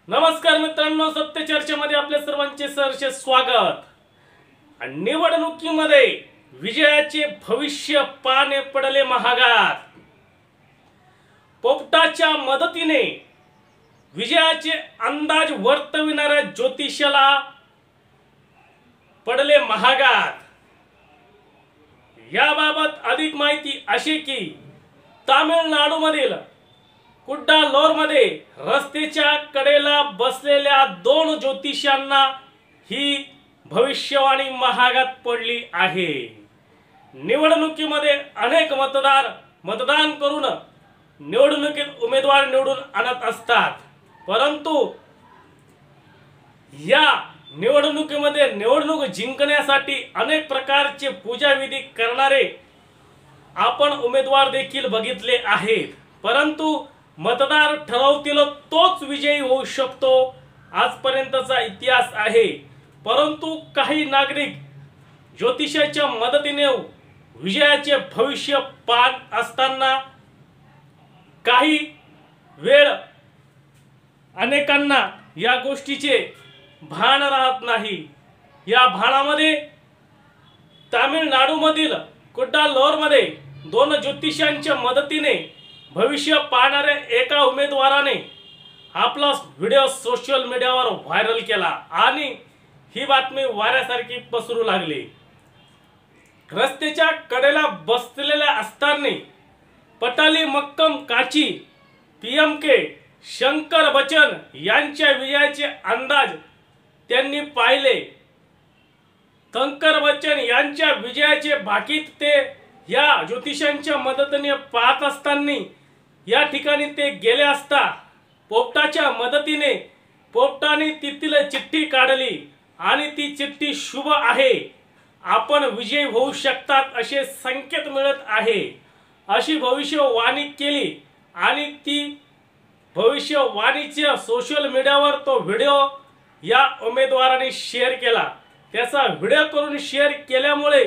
नमस्कार मित्रांनो, सत्य चर्चेमध्ये आपल्या सर्वांचे सहर्ष स्वागत। निवडणुकीमध्ये विजयाचे भविष्य पाने पडले महागात। पोपटाच्या मदतीने विजयाचे अंदाज वर्तविणाऱ्या ज्योतिषाला पडले महागात। याबाबत अधिक माहिती अशी की तामिळनाडूमधील कुड्डालोरमध्ये रस्त्याच्या कडेला बसलेल्या दोन ज्योतिषांना ही भविष्यवाणी महागात पडली आहे। निवडणुकीमध्ये अनेक मतदार मतदान करून निवडणुकीत उमेदवार निवडून आणत असतात, परंतु या निवडणुकीमध्ये निवडणूक जिंकण्यासाठी अनेक प्रकारचे पूजाविधी करणारे आपण उमेदवार देखील बघितले आहेत, परंतु मतदार ठरवतील तोच विजयी होऊ शकतो, आजपर्यंतचा इतिहास आहे। परंतु काही नागरिक ज्योतिषाच्या मदतीने विजयाचे भविष्य पाहत असताना काही वेळ अनेकांना या गोष्टीचे भान राहत नाही। या भानामध्ये तामिळनाडूमधील कुड्डालोरमध्ये दोन ज्योतिषांच्या मदतीने भविष्य पाहणाऱ्या एका उमेदवाराने आपला व्हिडिओ सोशल मीडियावर व्हायरल केला आणि ही बातमी वाऱ्यासारखी पसरू लागली। रस्त्याच्या कडेला बसलेल्या असताना पटाली मक्कम काची पीएमके शंकर बच्चन यांच्या विजयाचे अंदाज त्यांनी पाहिले। शंकर बच्चन यांच्या विजयाचे भाकीत ते या ज्योतिषांच्या मदतीने पाहत असताना या ठिकाणी ते गेले असता पोपटाच्या मदतीने पोपटाने तिथील चिठ्ठी काढली आणि ती चिठ्ठी शुभ आहे, आपण विजयी होऊ शकतात असे संकेत मिळत आहे अशी भविष्यवाणी केली आणि ती भविष्यवाणीच्या सोशल मीडियावर तो व्हिडिओ या उमेदवाराने शेअर केला। त्याचा व्हिडिओ करून शेअर केल्यामुळे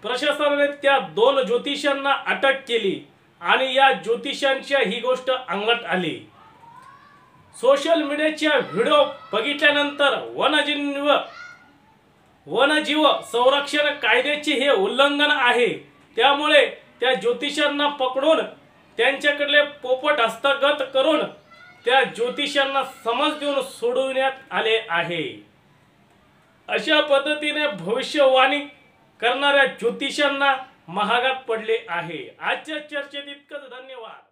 प्रशासनाने त्या दोन ज्योतिषांना अटक केली आणि या ज्योतिषांच्या ही गोष्ट अंगलट आली। सोशल मीडियाच्या व्हिडिओ बघितल्यानंतर वन्यजीव संरक्षण कायद्याचे हे उल्लंघन आहे, त्यामुळे त्या ज्योतिषांना पकडून त्यांच्याकडले पोपट हस्तगत करून त्या ज्योतिषांना समज देऊन सोडविण्यात आले आहे। अशा पद्धतीने भविष्यवाणी करणाऱ्या ज्योतिषांना महागात पडले आहे। आजच्या चर्चेत इतकंच, धन्यवाद।